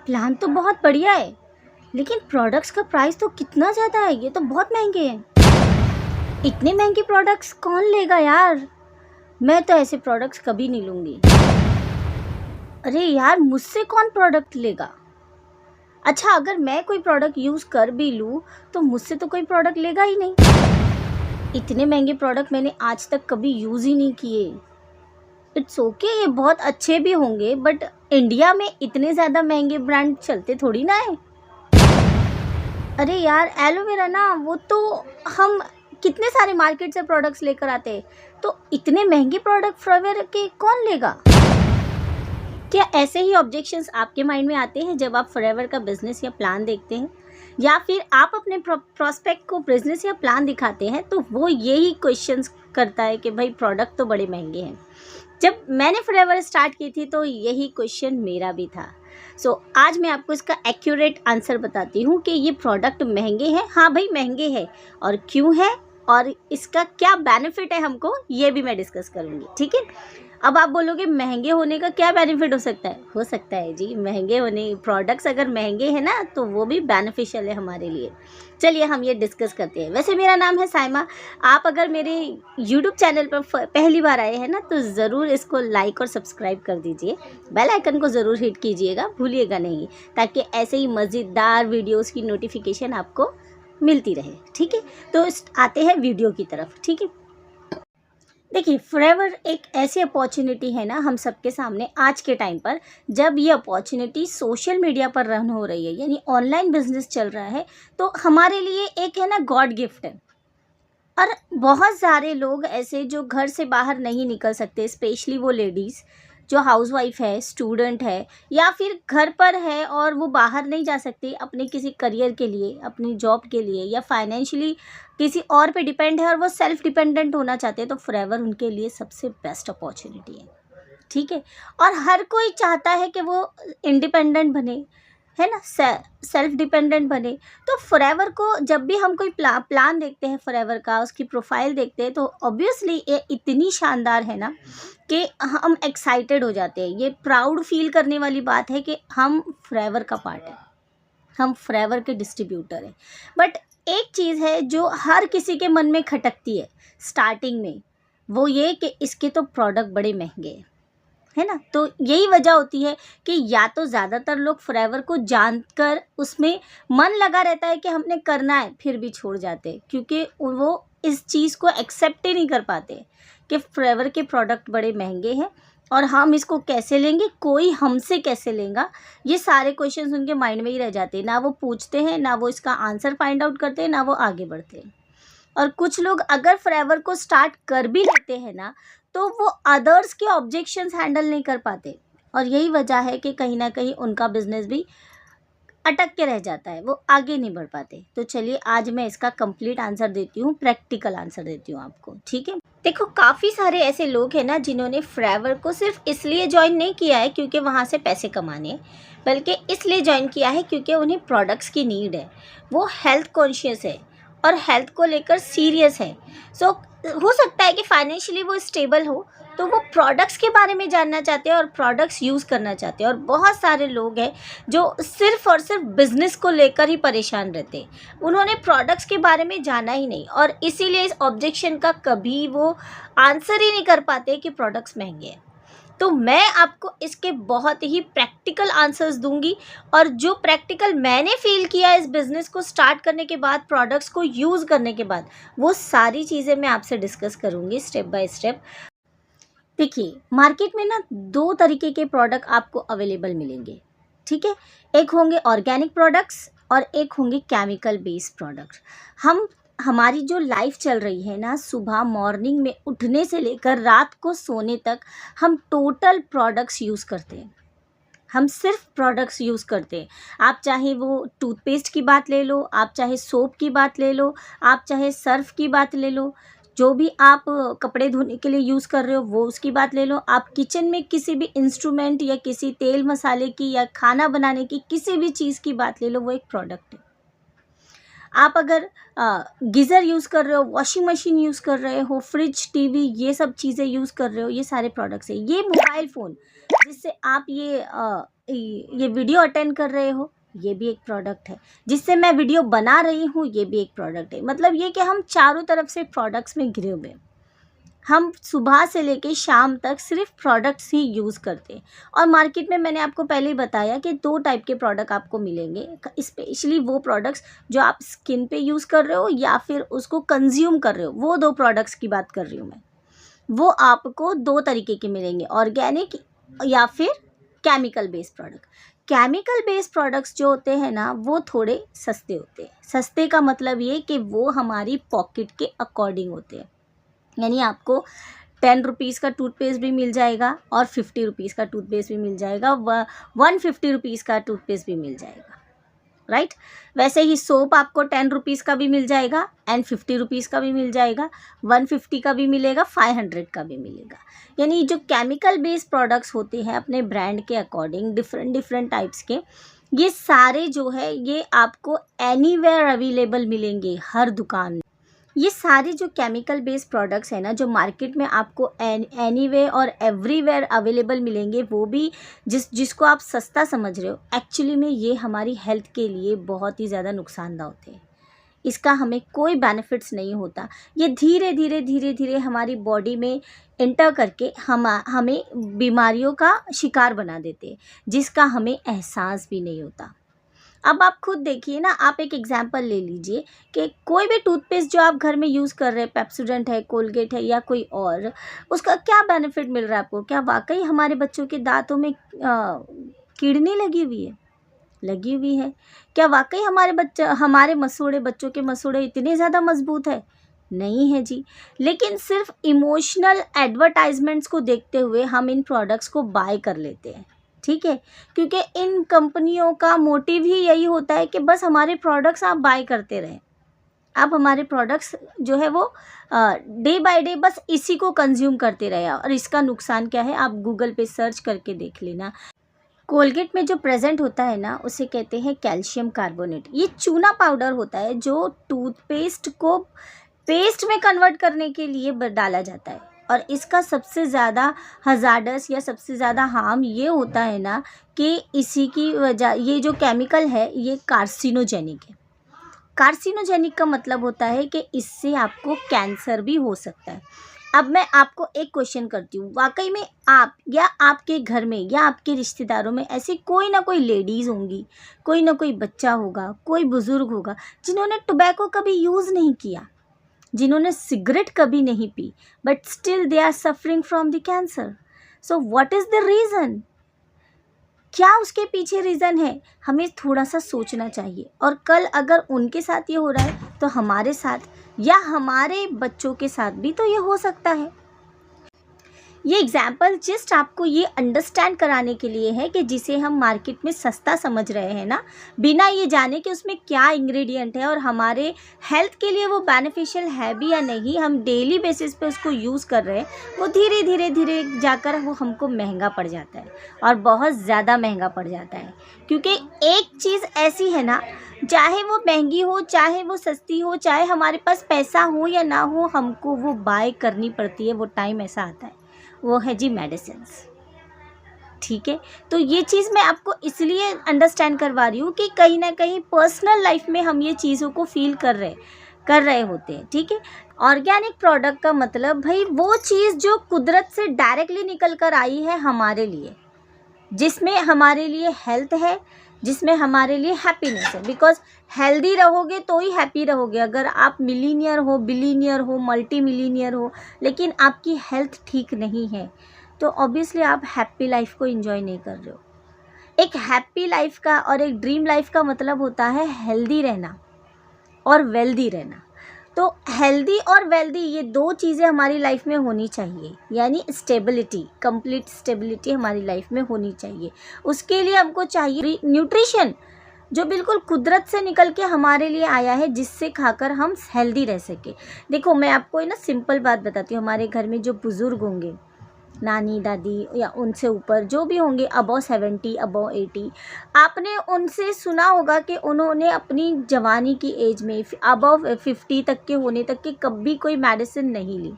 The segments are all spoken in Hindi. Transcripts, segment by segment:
प्लान तो बहुत बढ़िया है, लेकिन प्रोडक्ट्स का प्राइस तो कितना ज़्यादा है। ये तो बहुत महंगे हैं। इतने महंगे प्रोडक्ट्स कौन लेगा यार। मैं तो ऐसे प्रोडक्ट्स कभी नहीं लूँगी। अरे यार, मुझसे कौन प्रोडक्ट लेगा। अच्छा, अगर मैं कोई प्रोडक्ट यूज़ कर भी लूँ तो मुझसे तो कोई प्रोडक्ट लेगा ही नहीं। इतने महंगे प्रोडक्ट मैंने आज तक कभी यूज़ ही नहीं किए। इट्स ओके, ये बहुत अच्छे भी होंगे, बट इंडिया में इतने ज़्यादा महंगे ब्रांड चलते थोड़ी ना है। अरे यार, एलोवेरा ना, वो तो हम कितने सारे मार्केट से प्रोडक्ट्स लेकर आते हैं, तो इतने महंगे प्रोडक्ट फोrever के कौन लेगा। क्या ऐसे ही ऑब्जेक्शंस आपके माइंड में आते हैं जब आप फोrever का बिजनेस या प्लान देखते हैं, या फिर आप अपने प्रोस्पेक्ट को बिजनेस या प्लान दिखाते हैं तो वो यही क्वेश्चंस करता है कि भाई प्रोडक्ट तो बड़े महंगे हैं। जब मैंने फोrever स्टार्ट की थी तो यही क्वेश्चन मेरा भी था। आज मैं आपको इसका एक्यूरेट आंसर बताती हूँ कि ये प्रोडक्ट महंगे हैं। हाँ भाई, महंगे हैं, और क्यों है, और इसका क्या बेनिफिट है हमको, ये भी मैं डिस्कस करूँगी। ठीक है। अब आप बोलोगे महंगे होने का क्या बेनिफिट हो सकता है जी। महंगे होने प्रोडक्ट्स अगर महंगे हैं ना तो वो भी बेनिफिशियल है हमारे लिए। चलिए हम ये डिस्कस करते हैं। वैसे मेरा नाम है साइमा। आप अगर मेरे यूट्यूब चैनल पर पहली बार आए हैं ना तो ज़रूर इसको लाइक और सब्सक्राइब कर दीजिए। बेल आइकन को ज़रूर हिट कीजिएगा, भूलिएगा नहीं, ताकि ऐसे ही मज़ेदार वीडियोज़ की नोटिफिकेशन आपको मिलती रहे। ठीक है, तो आते हैं वीडियो की तरफ। ठीक है, देखिए, फोrever एक ऐसी अपॉर्चुनिटी है ना हम सबके सामने आज के टाइम पर, जब ये अपॉर्चुनिटी सोशल मीडिया पर रन हो रही है, यानी ऑनलाइन बिजनेस चल रहा है, तो हमारे लिए एक है ना गॉड गिफ्ट है। और बहुत सारे लोग ऐसे जो घर से बाहर नहीं निकल सकते, स्पेशली वो लेडीज़ जो हाउसवाइफ है, स्टूडेंट है, या फिर घर पर है और वो बाहर नहीं जा सकती अपने किसी करियर के लिए, अपनी जॉब के लिए, या फाइनेंशियली किसी और पे डिपेंड है और वो सेल्फ डिपेंडेंट होना चाहते हैं, तो फोrever उनके लिए सबसे बेस्ट अपॉर्चुनिटी है। ठीक है। और हर कोई चाहता है कि वो इंडिपेंडेंट बने, है ना, सेल्फ डिपेंडेंट बने। तो फोrever को जब भी हम कोई प्लान देखते हैं फोrever का, उसकी प्रोफाइल देखते हैं, तो ऑब्वियसली ये इतनी शानदार है ना कि हम एक्साइटेड हो जाते हैं। ये प्राउड फील करने वाली बात है कि हम फोrever का पार्ट है, हम फोrever के डिस्ट्रीब्यूटर हैं। बट एक चीज़ है जो हर किसी के मन में खटकती है स्टार्टिंग में, वो ये कि इसके तो प्रोडक्ट बड़े महंगे हैं, है ना। तो यही वजह होती है कि या तो ज़्यादातर लोग फोrever को जानकर उसमें मन लगा रहता है कि हमने करना है, फिर भी छोड़ जाते हैं, क्योंकि वो इस चीज़ को एक्सेप्ट ही नहीं कर पाते कि फोrever के प्रोडक्ट बड़े महंगे हैं और हम इसको कैसे लेंगे, कोई हमसे कैसे लेगा। ये सारे क्वेश्चंस उनके माइंड में ही रह जाते हैं, ना वो पूछते हैं, ना वो इसका आंसर फाइंड आउट करते हैं, ना वो आगे बढ़ते हैं। और कुछ लोग अगर फोrever को स्टार्ट कर भी लेते हैं ना, तो वो अदर्स के ऑब्जेक्शंस हैंडल नहीं कर पाते, और यही वजह है कि कहीं ना कहीं उनका बिजनेस भी अटक के रह जाता है, वो आगे नहीं बढ़ पाते। तो चलिए आज मैं इसका कंप्लीट आंसर देती हूँ, प्रैक्टिकल आंसर देती हूँ आपको। ठीक है, देखो, काफ़ी सारे ऐसे लोग हैं ना जिन्होंने फोrever को सिर्फ इसलिए ज्वाइन नहीं किया है क्योंकि वहाँ से पैसे कमाने, बल्कि इसलिए ज्वाइन किया है क्योंकि उन्हें प्रोडक्ट्स की नीड है। वो हेल्थ कॉन्शियस है और हेल्थ को लेकर सीरियस है। हो सकता है कि फाइनेंशियली वो स्टेबल हो, तो वो प्रोडक्ट्स के बारे में जानना चाहते हैं और प्रोडक्ट्स यूज़ करना चाहते हैं। और बहुत सारे लोग हैं जो सिर्फ़ और सिर्फ बिज़नेस को लेकर ही परेशान रहते हैं, उन्होंने प्रोडक्ट्स के बारे में जाना ही नहीं, और इसीलिए इस ऑब्जेक्शन का कभी वो आंसर ही नहीं कर पाते कि प्रोडक्ट्स महंगे हैं। तो मैं आपको इसके बहुत ही प्रैक्टिकल आंसर्स दूंगी, और जो प्रैक्टिकल मैंने फील किया इस बिज़नेस को स्टार्ट करने के बाद, प्रोडक्ट्स को यूज़ करने के बाद, वो सारी चीज़ें मैं आपसे डिस्कस करूंगी स्टेप बाय स्टेप। देखिए, मार्केट में ना दो तरीके के प्रोडक्ट आपको अवेलेबल मिलेंगे। ठीक है, एक होंगे ऑर्गेनिक प्रोडक्ट्स और एक होंगे केमिकल बेस्ड प्रोडक्ट्स। हमारी जो लाइफ चल रही है ना, सुबह मॉर्निंग में उठने से लेकर रात को सोने तक हम टोटल प्रोडक्ट्स यूज़ करते हैं, हम सिर्फ प्रोडक्ट्स यूज़ करते हैं। आप चाहे वो टूथपेस्ट की बात ले लो, आप चाहे सोप की बात ले लो, आप चाहे सर्फ की बात ले लो, जो भी आप कपड़े धोने के लिए यूज़ कर रहे हो वो उसकी बात ले लो, आप किचन में किसी भी इंस्ट्रूमेंट या किसी तेल मसाले की या खाना बनाने की किसी भी चीज़ की बात ले लो, वो एक प्रोडक्ट है। आप अगर गीज़र यूज़ कर रहे हो, वॉशिंग मशीन यूज़ कर रहे हो, फ्रिज, टीवी, ये सब चीज़ें यूज़ कर रहे हो, ये सारे प्रोडक्ट्स हैं। ये मोबाइल फ़ोन जिससे आप ये ये वीडियो अटेंड कर रहे हो, ये भी एक प्रोडक्ट है। जिससे मैं वीडियो बना रही हूँ, ये भी एक प्रोडक्ट है। मतलब ये कि हम चारों तरफ से प्रोडक्ट्स में घिरे हुए हैं। हम सुबह से लेके शाम तक सिर्फ प्रोडक्ट्स ही यूज़ करते हैं। और मार्केट में मैंने आपको पहले ही बताया कि 2 टाइप के प्रोडक्ट आपको मिलेंगे, स्पेशली वो प्रोडक्ट्स जो आप स्किन पे यूज़ कर रहे हो या फिर उसको कंज्यूम कर रहे हो, वो 2 प्रोडक्ट्स की बात कर रही हूँ मैं। वो आपको 2 तरीके के मिलेंगे, ऑर्गेनिक या फिर chemical based product. Chemical based products जो होते हैं ना, वो थोड़े सस्ते होते हैं। सस्ते का मतलब ये कि वो हमारी पॉकेट के अकॉर्डिंग होते हैं। यानी आपको 10 रुपीज़ का टूथपेस्ट भी मिल जाएगा और 50 रुपीज़ का टूथपेस्ट भी मिल जाएगा, 150 रुपीज़ का टूथपेस्ट भी मिल जाएगा, राइट। वैसे ही सोप आपको 10 रुपीज़ का भी मिल जाएगा एंड 50 रुपीज़ का भी मिल जाएगा, 150 का भी मिलेगा, 500 का भी मिलेगा। यानी जो केमिकल बेस्ड प्रोडक्ट्स होते हैं अपने ब्रांड के अकॉर्डिंग, डिफरेंट टाइप्स के, ये सारे जो है ये आपको एनीवेयर अवेलेबल मिलेंगे, हर दुकान में। ये सारे जो केमिकल बेस्ड प्रोडक्ट्स हैं ना, जो मार्केट में आपको एनीवे और एवरीवेयर अवेलेबल मिलेंगे, वो भी जिसको आप सस्ता समझ रहे हो, एक्चुअली में ये हमारी हेल्थ के लिए बहुत ही ज़्यादा नुकसानदायक होते हैं। इसका हमें कोई बेनिफिट्स नहीं होता। ये धीरे धीरे हमारी बॉडी में एंटर करके हमें बीमारियों का शिकार बना देते हैं, जिसका हमें एहसास भी नहीं होता। अब आप खुद देखिए ना, आप एक एग्जांपल ले लीजिए कि कोई भी टूथपेस्ट जो आप घर में यूज़ कर रहे हैं, पेप्सोडेंट है, कोलगेट है या कोई और, उसका क्या बेनिफिट मिल रहा है आपको? क्या वाकई हमारे बच्चों के दांतों में कीड़नी लगी हुई है? लगी हुई है। क्या वाकई हमारे मसूड़े, बच्चों के मसूड़े इतने ज़्यादा मजबूत है? नहीं है जी। लेकिन सिर्फ इमोशनल एडवर्टाइजमेंट्स को देखते हुए हम इन प्रोडक्ट्स को बाय कर लेते हैं, ठीक है। क्योंकि इन कंपनियों का मोटिव ही यही होता है कि बस हमारे प्रोडक्ट्स आप बाय करते रहें। आप हमारे प्रोडक्ट्स जो है वो डे बाय डे बस इसी को कंज्यूम करते रहे। और इसका नुकसान क्या है, आप गूगल पे सर्च करके देख लेना। कोलगेट में जो प्रेजेंट होता है ना, उसे कहते हैं कैल्शियम कार्बोनेट। ये चूना पाउडर होता है जो टूथपेस्ट को पेस्ट में कन्वर्ट करने के लिए डाला जाता है। और इसका सबसे ज़्यादा हज़ार्डस या सबसे ज़्यादा हार्म ये होता है ना कि इसी की वजह, ये जो केमिकल है ये कार्सिनोजेनिक है। कार्सिनोजेनिक का मतलब होता है कि इससे आपको कैंसर भी हो सकता है। अब मैं आपको एक क्वेश्चन करती हूँ, वाकई में आप या आपके घर में या आपके रिश्तेदारों में ऐसी कोई ना कोई लेडीज़ होंगी, कोई ना कोई बच्चा होगा, कोई बुज़ुर्ग होगा जिन्होंने टोबैको कभी यूज़ नहीं किया, जिन्होंने सिगरेट कभी नहीं पी, but still they are suffering from the cancer. So what is the reason? क्या उसके पीछे रीज़न है? हमें थोड़ा सा सोचना चाहिए। और कल अगर उनके साथ ये हो रहा है तो हमारे साथ या हमारे बच्चों के साथ भी तो ये हो सकता है। ये एग्जाम्पल जस्ट आपको ये अंडरस्टैंड कराने के लिए है कि जिसे हम मार्केट में सस्ता समझ रहे हैं ना, बिना ये जाने कि उसमें क्या इंग्रेडिएंट है और हमारे हेल्थ के लिए वो बेनिफिशियल है भी या नहीं, हम डेली बेसिस पे उसको यूज़ कर रहे हैं, वो धीरे धीरे जाकर वो हमको महंगा पड़ जाता है और बहुत ज़्यादा महंगा पड़ जाता है। क्योंकि एक चीज़ ऐसी है ना, चाहे वो महंगी हो, चाहे वो सस्ती हो, चाहे हमारे पास पैसा हो या ना हो, हमको वो बाय करनी पड़ती है। वो टाइम ऐसा आता है, वो है जी मेडिसिन्स, ठीक है। तो ये चीज़ मैं आपको इसलिए अंडरस्टैंड करवा रही हूँ कि कहीं ना कहीं पर्सनल लाइफ में हम ये चीज़ों को फील कर रहे होते हैं, ठीक है। ऑर्गेनिक प्रोडक्ट का मतलब भाई वो चीज़ जो कुदरत से डायरेक्टली निकल कर आई है हमारे लिए, जिसमें हमारे लिए हेल्थ है, जिसमें हमारे लिए हैप्पीनेस है। बिकॉज हेल्दी रहोगे तो ही हैप्पी रहोगे। अगर आप मिलीनियर हो, बिलीनियर हो, मल्टी मिलीनियर हो, लेकिन आपकी हेल्थ ठीक नहीं है, तो ऑब्वियसली आप हैप्पी लाइफ को एंजॉय नहीं कर रहे हो। एक हैप्पी लाइफ का और एक ड्रीम लाइफ का मतलब होता है हेल्दी रहना और वेल्दी रहना। तो हेल्दी और वेल्दी ये 2 चीज़ें हमारी लाइफ में होनी चाहिए, यानी स्टेबिलिटी, कंप्लीट स्टेबिलिटी हमारी लाइफ में होनी चाहिए। उसके लिए हमको चाहिए न्यूट्रिशन जो बिल्कुल कुदरत से निकल के हमारे लिए आया है, जिससे खाकर हम हेल्दी रह सके। देखो मैं आपको ना सिंपल बात बताती हूँ। हमारे घर में जो बुज़ुर्ग होंगे, नानी दादी या उनसे ऊपर जो भी होंगे, अबव 70 अबव 80, आपने उनसे सुना होगा कि उन्होंने अपनी जवानी की एज में अबव 50 तक के होने तक के कभी कोई मेडिसिन नहीं ली।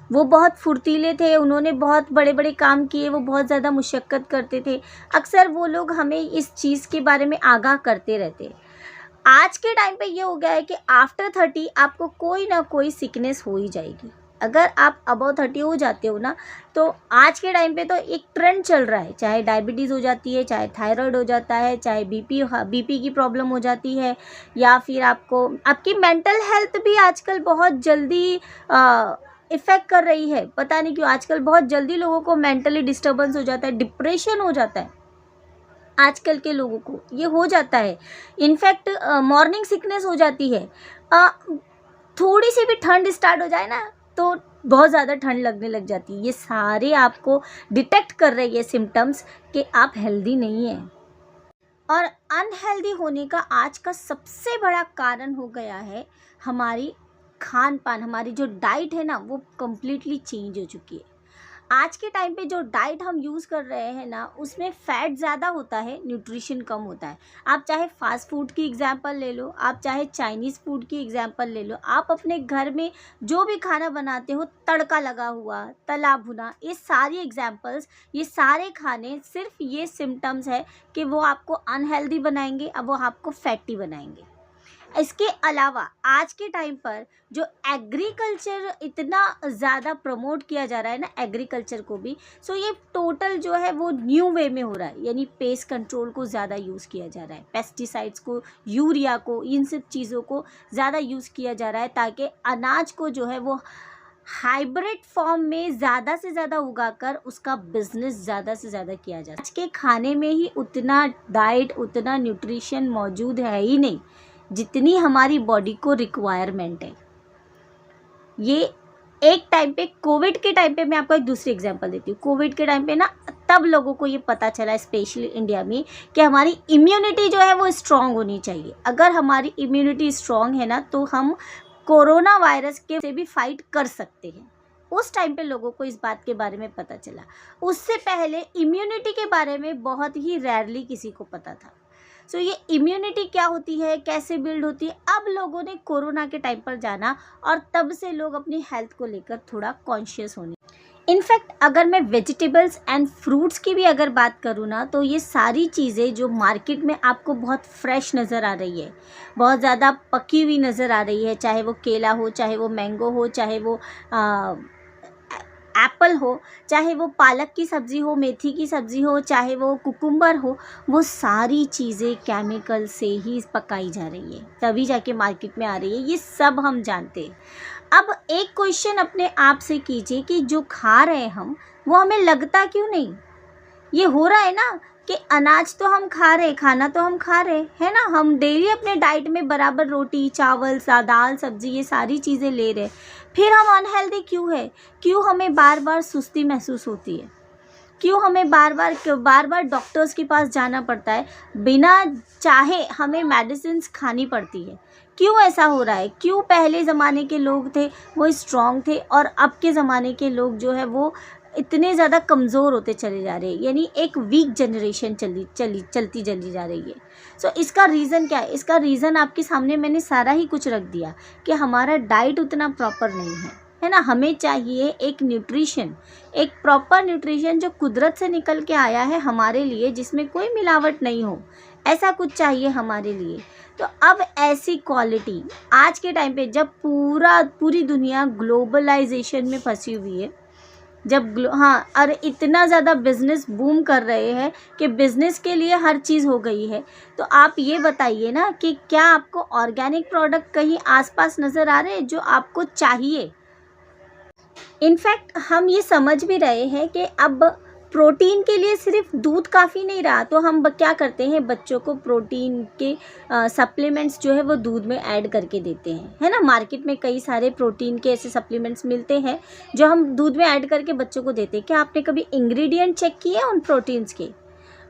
वो बहुत फुर्तीले थे, उन्होंने बहुत बड़े बड़े काम किए, वो बहुत ज़्यादा मुशक्क़त करते थे। अक्सर वो लोग हमें इस चीज़ के बारे में आगाह करते रहते। आज के टाइम पे ये हो गया है कि आफ्टर 30 आपको कोई ना कोई सिकनेस हो ही जाएगी। अगर आप अबव 30 हो जाते हो ना, तो आज के टाइम पे तो एक ट्रेंड चल रहा है, चाहे डायबिटीज़ हो जाती है, चाहे थायराइड हो जाता है, चाहे बीपी की प्रॉब्लम हो जाती है, या फिर आपकी मेंटल हेल्थ भी आजकल बहुत जल्दी इफ़ेक्ट कर रही है। पता नहीं क्यों आजकल बहुत जल्दी लोगों को मेंटली डिस्टर्बेंस हो जाता है, डिप्रेशन हो जाता है। आजकल के लोगों को ये हो जाता है। इनफैक्ट मॉर्निंग सिकनेस हो जाती है। थोड़ी सी भी ठंड स्टार्ट हो जाए ना, तो बहुत ज़्यादा ठंड लगने लग जाती है। ये सारे आपको डिटेक्ट कर रही है सिम्टम्स कि आप हेल्दी नहीं हैं। और अनहेल्दी होने का आज का सबसे बड़ा कारण हो गया है हमारी खान पान, हमारी जो डाइट है ना, वो कम्प्लीटली चेंज हो चुकी है। आज के टाइम पे जो डाइट हम यूज़ कर रहे हैं ना, उसमें फ़ैट ज़्यादा होता है, न्यूट्रिशन कम होता है। आप चाहे फ़ास्ट फूड की एग्ज़ाम्पल ले लो, आप चाहे चाइनीज़ फूड की एग्ज़ाम्पल ले लो, आप अपने घर में जो भी खाना बनाते हो, तड़का लगा हुआ, तला भुना, ये सारी एग्ज़ाम्पल्स, ये सारे खाने सिर्फ ये सिम्टम्स है कि वो आपको अनहेल्दी बनाएंगे, अब वो आपको फैटी बनाएंगे। इसके अलावा आज के टाइम पर जो एग्रीकल्चर इतना ज़्यादा प्रमोट किया जा रहा है ना, एग्रीकल्चर को भी, सो ये टोटल जो है वो न्यू वे में हो रहा है। यानी पेस्ट कंट्रोल को ज़्यादा यूज़ किया जा रहा है, पेस्टिसाइड्स को, यूरिया को, इन सब चीज़ों को ज़्यादा यूज़ किया जा रहा है, ताकि अनाज को जो है वो हाइब्रिड फॉर्म में ज़्यादा से ज़्यादा उगाकर उसका बिजनेस ज़्यादा से ज़्यादा किया जाए। आज के खाने में ही उतना डाइट, उतना न्यूट्रिशन मौजूद है ही नहीं जितनी हमारी बॉडी को रिक्वायरमेंट है। ये एक टाइम पे, कोविड के टाइम पे, मैं आपको एक दूसरी एग्जांपल देती हूँ। कोविड के टाइम पे ना, तब लोगों को ये पता चला, स्पेशली इंडिया में, कि हमारी इम्यूनिटी जो है वो स्ट्रांग होनी चाहिए। अगर हमारी इम्यूनिटी स्ट्रांग है ना, तो हम कोरोना वायरस के से भी फाइट कर सकते हैं। उस टाइम पे लोगों को इस बात के बारे में पता चला। उससे पहले इम्यूनिटी के बारे में बहुत ही रेयरली किसी को पता था। सो ये इम्यूनिटी क्या होती है, कैसे बिल्ड होती है, अब लोगों ने कोरोना के टाइम पर जाना, और तब से लोग अपनी हेल्थ को लेकर थोड़ा कॉन्शियस होने। इनफैक्ट अगर मैं वेजिटेबल्स एंड फ्रूट्स की भी अगर बात करूँ ना, तो ये सारी चीज़ें जो मार्केट में आपको बहुत फ्रेश नज़र आ रही है, बहुत ज़्यादा पकी हुई नज़र आ रही है, चाहे वो केला हो, चाहे वो मैंगो हो, चाहे वो एप्पल हो, चाहे वो पालक की सब्ज़ी हो, मेथी की सब्ज़ी हो, चाहे वो कुकुम्बर हो, वो सारी चीज़ें केमिकल से ही पकाई जा रही है, तभी जाके मार्केट में आ रही है। ये सब हम जानते हैं। अब एक क्वेश्चन अपने आप से कीजिए कि जो खा रहे हैं हम, वो हमें लगता क्यों नहीं? ये हो रहा है ना कि अनाज तो हम खा रहे, खाना तो हम खा रहे है ना, हम डेली अपने डाइट में बराबर रोटी, चावल, दाल, सब्जी, ये सारी चीज़ें ले रहे, फिर हम अनहेल्दी क्यों है? क्यों हमें बार बार सुस्ती महसूस होती है? क्यों हमें बार बार डॉक्टर्स के पास जाना पड़ता है? बिना चाहे हमें मेडिसिन्स खानी पड़ती है। क्यों ऐसा हो रहा है? क्यों पहले ज़माने के लोग थे वो स्ट्रॉन्ग थे, और अब के ज़माने के लोग जो है वो इतने ज़्यादा कमज़ोर होते चले जा रहे हैं? यानी एक वीक जनरेशन चलती चली जा रही है। सो इसका रीज़न क्या है? इसका रीज़न आपके सामने मैंने सारा ही कुछ रख दिया कि हमारा डाइट उतना प्रॉपर नहीं है ना। हमें चाहिए एक न्यूट्रिशन, एक प्रॉपर न्यूट्रिशन जो कुदरत से निकल के आया है हमारे लिए, जिसमें कोई मिलावट नहीं हो, ऐसा कुछ चाहिए हमारे लिए। तो अब ऐसी क्वालिटी आज के टाइम पे, जब पूरी दुनिया ग्लोबलाइजेशन में फंसी हुई है, जब और इतना ज़्यादा बिज़नेस बूम कर रहे हैं कि बिज़नेस के लिए हर चीज़ हो गई है, तो आप ये बताइए ना कि क्या आपको ऑर्गेनिक प्रोडक्ट कहीं आसपास नज़र आ रहे हैं जो आपको चाहिए? इनफैक्ट हम ये समझ भी रहे हैं कि अब प्रोटीन के लिए सिर्फ दूध काफ़ी नहीं रहा, तो हम क्या करते हैं, बच्चों को प्रोटीन के सप्लीमेंट्स जो है वो दूध में ऐड करके देते हैं, है ना। मार्केट में कई सारे प्रोटीन के ऐसे सप्लीमेंट्स मिलते हैं जो हम दूध में ऐड करके बच्चों को देते हैं। क्या आपने कभी इंग्रेडिएंट चेक किए उन प्रोटीन्स के?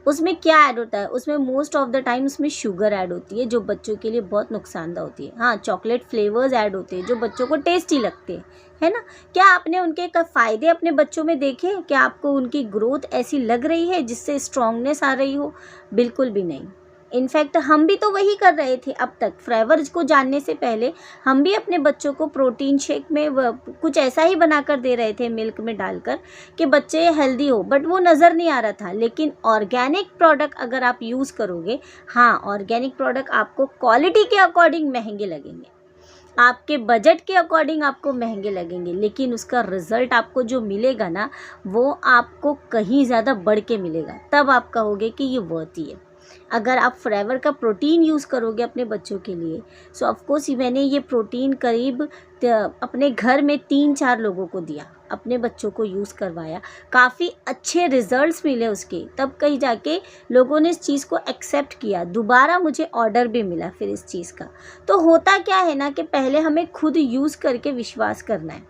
उसमें क्या ऐड होता है? उसमें मोस्ट ऑफ द टाइम उसमें शुगर ऐड होती है, जो बच्चों के लिए बहुत नुकसानदा होती है। हाँ, चॉकलेट फ्लेवर्स ऐड होते हैं जो बच्चों को टेस्टी लगते हैं, है ना। क्या आपने उनके फ़ायदे अपने बच्चों में देखे? क्या आपको उनकी ग्रोथ ऐसी लग रही है जिससे स्ट्रॉन्गनेस आ रही हो? बिल्कुल भी नहीं। इनफैक्ट हम भी तो वही कर रहे थे अब तक। फ्रेवर को जानने से पहले हम भी अपने बच्चों को प्रोटीन शेक में कुछ ऐसा ही बना कर दे रहे थे, मिल्क में डालकर, कि बच्चे हेल्दी हो, बट वो नज़र नहीं आ रहा था। लेकिन ऑर्गेनिक प्रोडक्ट अगर आप यूज़ करोगे, हाँ, ऑर्गेनिक प्रोडक्ट आपको क्वालिटी के अकॉर्डिंग महंगे लगेंगे, आपके बजट के अकॉर्डिंग आपको महंगे लगेंगे, लेकिन उसका रिज़ल्ट आपको जो मिलेगा ना, वो आपको कहीं ज़्यादा बढ़ के मिलेगा। तब आप कहोगे कि ये वर्थ है। अगर आप फ्रेवर का प्रोटीन यूज़ करोगे अपने बच्चों के लिए, सो ऑफकोर्स मैंने ये प्रोटीन करीब अपने घर में 3-4 लोगों को दिया, अपने बच्चों को यूज़ करवाया, काफ़ी अच्छे रिजल्ट्स मिले उसके। तब कहीं जाके लोगों ने इस चीज़ को एक्सेप्ट किया, दोबारा मुझे ऑर्डर भी मिला फिर इस चीज़ का। तो होता क्या है ना कि पहले हमें खुद यूज़ करके विश्वास करना है।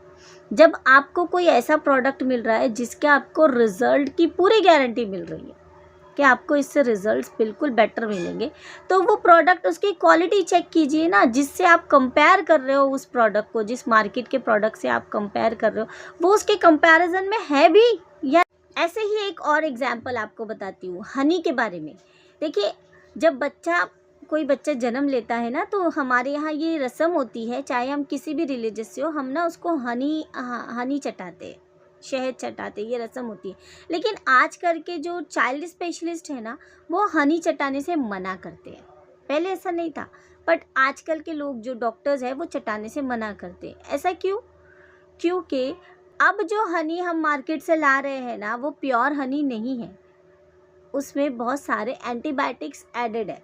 जब आपको कोई ऐसा प्रोडक्ट मिल रहा है जिसके आपको रिज़ल्ट की पूरी गारंटी मिल रही है कि आपको इससे रिजल्ट्स बिल्कुल बेटर मिलेंगे, तो वो प्रोडक्ट, उसकी क्वालिटी चेक कीजिए ना, जिससे आप कंपेयर कर रहे हो उस प्रोडक्ट को, जिस मार्केट के प्रोडक्ट से आप कंपेयर कर रहे हो, वो उसके कंपैरिजन में है भी या। ऐसे ही एक और एग्जांपल आपको बताती हूँ हनी के बारे में। देखिए, जब कोई बच्चा जन्म लेता है ना, तो हमारे यहाँ ये रस्म होती है, चाहे हम किसी भी रिलीजियस से हो, हम ना उसको हनी चटाते हैं, शहद चटाते, ये रस्म होती है। लेकिन आजकल के जो चाइल्ड स्पेशलिस्ट है ना, वो हनी चटाने से मना करते हैं। पहले ऐसा नहीं था, बट आजकल के लोग जो डॉक्टर्स हैं वो चटाने से मना करते हैं। ऐसा क्यों? क्योंकि अब जो हनी हम मार्केट से ला रहे हैं ना, वो प्योर हनी नहीं है, उसमें बहुत सारे एंटीबायोटिक्स एडेड है,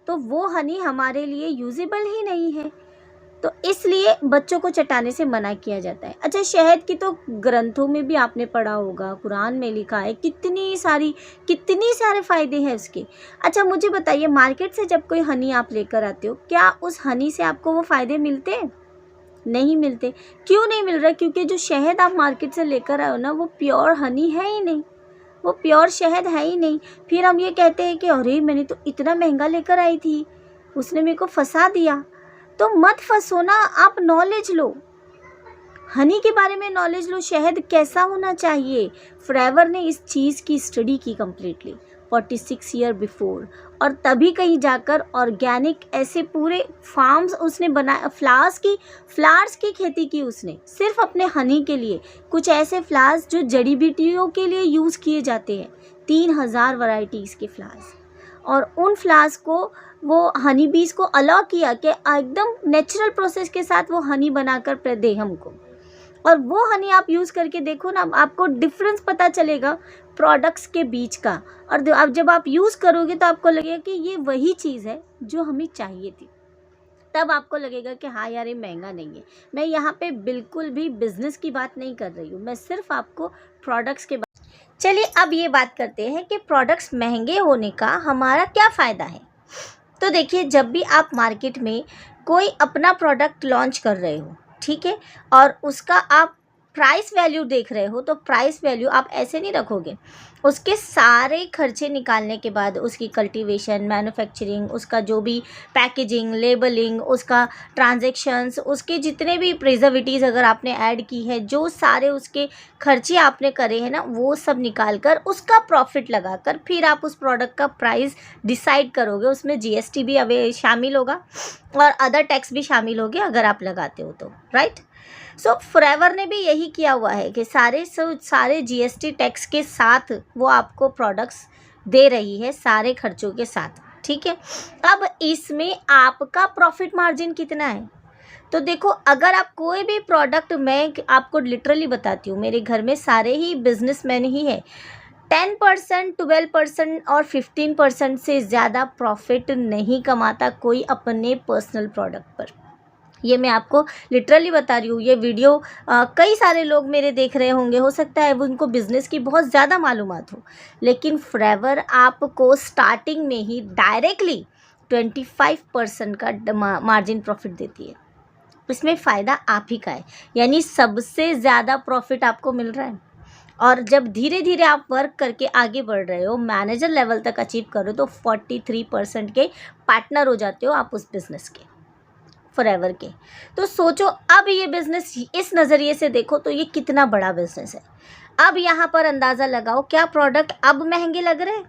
तो वो हनी हमारे लिए यूजेबल ही नहीं है, तो इसलिए बच्चों को चटाने से मना किया जाता है। अच्छा, शहद की तो ग्रंथों में भी आपने पढ़ा होगा, कुरान में लिखा है, कितनी सारे फ़ायदे हैं उसके। अच्छा, मुझे बताइए, मार्केट से जब कोई हनी आप लेकर आते हो, क्या उस हनी से आपको वो फ़ायदे मिलते हैं? नहीं मिलते। क्यों नहीं मिल रहा? क्योंकि जो शहद आप मार्केट से लेकर आए हो ना, वो प्योर हनी है ही नहीं, वो प्योर शहद है ही नहीं। फिर हम ये कहते हैं कि अरे मैंने तो इतना महंगा लेकर आई थी, उसने मेरे को फंसा दिया। तो मत फंसो ना, आप नॉलेज लो, हनी के बारे में नॉलेज लो, शहद कैसा होना चाहिए। फ्रेवर ने इस चीज़ की स्टडी की कम्प्लीटली 46 ईयर बिफोर, और तभी कहीं जाकर ऑर्गेनिक ऐसे पूरे फार्म्स उसने बनाए, फ्लावर्स की खेती की उसने, सिर्फ अपने हनी के लिए। कुछ ऐसे फ्लावर्स जो जड़ी बूटियों के लिए यूज़ किए जाते हैं, 3000 वैरायटीज़ के फ्लावर्स, और उन फ्लावर्स को, वो हनी बीज को अलाउ किया कि एकदम नेचुरल प्रोसेस के साथ वो हनी बनाकर दे हमको। और वो हनी आप यूज़ करके देखो ना, आपको डिफरेंस पता चलेगा प्रोडक्ट्स के बीच का। और अब जब आप यूज़ करोगे तो आपको लगेगा कि ये वही चीज़ है जो हमें चाहिए थी। तब आपको लगेगा कि हाँ यार, ये महंगा नहीं है। मैं यहाँ पे बिल्कुल भी बिजनेस की बात नहीं कर रही हूँ, मैं सिर्फ आपको प्रोडक्ट्स के। चलिए अब ये बात करते हैं कि प्रोडक्ट्स महंगे होने का हमारा क्या फ़ायदा है। तो देखिए, जब भी आप मार्केट में कोई अपना प्रोडक्ट लॉन्च कर रहे हो, ठीक है, और उसका आप प्राइस वैल्यू देख रहे हो, तो प्राइस वैल्यू आप ऐसे नहीं रखोगे। उसके सारे खर्चे निकालने के बाद, उसकी कल्टीवेशन, मैन्युफैक्चरिंग, उसका जो भी पैकेजिंग, लेबलिंग, उसका ट्रांजैक्शंस, उसके जितने भी प्रिजर्वेटिव्स अगर आपने ऐड की है, जो सारे उसके खर्चे आपने करे हैं ना, वो सब निकाल कर उसका प्रॉफिट लगाकर फिर आप उस प्रोडक्ट का प्राइस डिसाइड करोगे। उसमें जीएसटी भी अभी शामिल होगा और अदर टैक्स भी शामिल होंगे अगर आप लगाते हो तो, राइट। सो फ्रेवर ने भी यही किया हुआ है कि सारे जीएसटी टैक्स के साथ वो आपको प्रोडक्ट्स दे रही है, सारे खर्चों के साथ, ठीक है। अब इसमें आपका प्रॉफिट मार्जिन कितना है? तो देखो, अगर आप कोई भी प्रोडक्ट, मैं आपको लिटरली बताती हूँ, मेरे घर में सारे ही बिजनेसमैन ही है, 10%, 12% और 15% से ज़्यादा प्रॉफिट नहीं कमाता कोई अपने पर्सनल प्रोडक्ट पर। ये मैं आपको लिटरली बता रही हूँ। ये वीडियो कई सारे लोग मेरे देख रहे होंगे, हो सकता है वो उनको बिज़नेस की बहुत ज़्यादा मालूमात हो, लेकिन फ्रेवर आपको स्टार्टिंग में ही डायरेक्टली 25% का मार्जिन प्रॉफिट देती है। इसमें फ़ायदा आप ही का है, यानी सबसे ज़्यादा प्रॉफिट आपको मिल रहा है। और जब धीरे धीरे आप वर्क करके आगे बढ़ रहे हो, मैनेजर लेवल तक अचीव करो, तो 43% के पार्टनर हो जाते हो आप उस बिज़नेस के, फॉरएवर के। तो सोचो, अब ये बिज़नेस इस नज़रिए से देखो तो ये कितना बड़ा बिज़नेस है। अब यहाँ पर अंदाज़ा लगाओ, क्या प्रोडक्ट अब महंगे लग रहे हैं?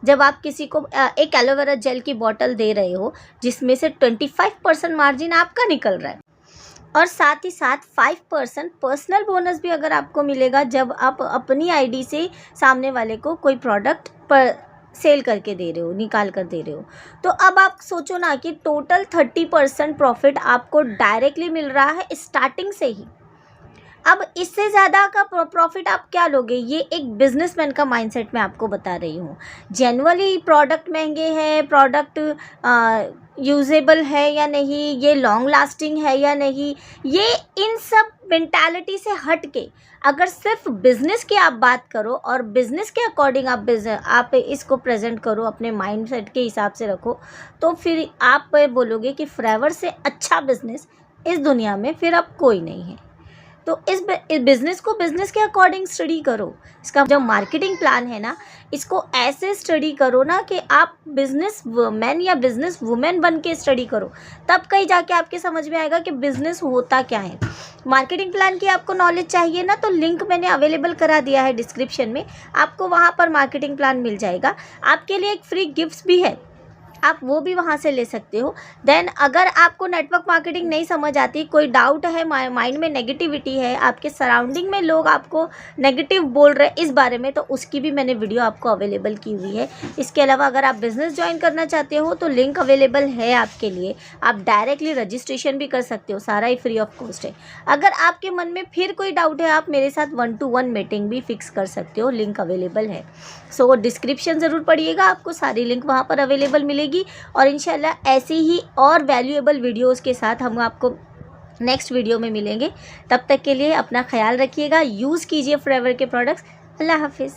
जब आप किसी को एक एलोवेरा जेल की बॉटल दे रहे हो जिसमें से 25% मार्जिन आपका निकल रहा है, और साथ ही साथ 5% पर्सनल बोनस भी अगर आपको मिलेगा जब आप अपनी आईडी से सामने वाले को कोई प्रोडक्ट पर सेल करके दे रहे हो, निकाल कर दे रहे हो। तो अब आप सोचो ना कि टोटल 30% प्रॉफिट आपको डायरेक्टली मिल रहा है स्टार्टिंग से ही। अब इससे ज़्यादा का प्रॉफिट आप क्या लोगे? ये एक बिजनेसमैन का माइंडसेट मैं आपको बता रही हूँ। जनरली प्रोडक्ट महंगे हैं, प्रोडक्ट यूजेबल है या नहीं, ये लॉन्ग लास्टिंग है या नहीं, ये इन सब मेंटालिटी से हट के अगर सिर्फ बिजनेस की आप बात करो और बिजनेस के अकॉर्डिंग आप इसको प्रेजेंट करो, अपने माइंडसेट के हिसाब से रखो, तो फिर आप बोलोगे कि फॉरएवर से अच्छा बिजनेस इस दुनिया में फिर अब कोई नहीं है। तो इस बिज़नेस को बिज़नेस के अकॉर्डिंग स्टडी करो। इसका जो मार्केटिंग प्लान है ना, इसको ऐसे स्टडी करो ना कि आप बिज़नेस मैन या बिज़नेस वुमेन बन के स्टडी करो, तब कहीं जाके आपके समझ में आएगा कि बिज़नेस होता क्या है। मार्केटिंग प्लान की आपको नॉलेज चाहिए ना, तो लिंक मैंने अवेलेबल करा दिया है डिस्क्रिप्शन में, आपको वहाँ पर मार्केटिंग प्लान मिल जाएगा। आपके लिए एक फ्री गिफ्ट भी है, आप वो भी वहाँ से ले सकते हो। देन अगर आपको नेटवर्क मार्केटिंग नहीं समझ आती, कोई डाउट है, माइंड में नेगेटिविटी है, आपके सराउंडिंग में लोग आपको नेगेटिव बोल रहे हैं इस बारे में, तो उसकी भी मैंने वीडियो आपको अवेलेबल की हुई है। इसके अलावा अगर आप बिज़नेस ज्वाइन करना चाहते हो तो लिंक अवेलेबल है आपके लिए, आप डायरेक्टली रजिस्ट्रेशन भी कर सकते हो, सारा ही फ्री ऑफ कॉस्ट है। अगर आपके मन में फिर कोई डाउट है, आप मेरे साथ 1-to-1 मीटिंग भी फिक्स कर सकते हो, लिंक अवेलेबल है। सो डिस्क्रिप्शन ज़रूर पढ़िएगा, आपको सारी लिंक वहाँ पर अवेलेबल मिलेगी। और इंशाल्लाह ऐसी ही और वैल्यूएबल वीडियोस के साथ हम आपको नेक्स्ट वीडियो में मिलेंगे। तब तक के लिए अपना ख्याल रखिएगा, यूज़ कीजिए फॉरएवर के प्रोडक्ट्स। अल्लाह हाफिज़।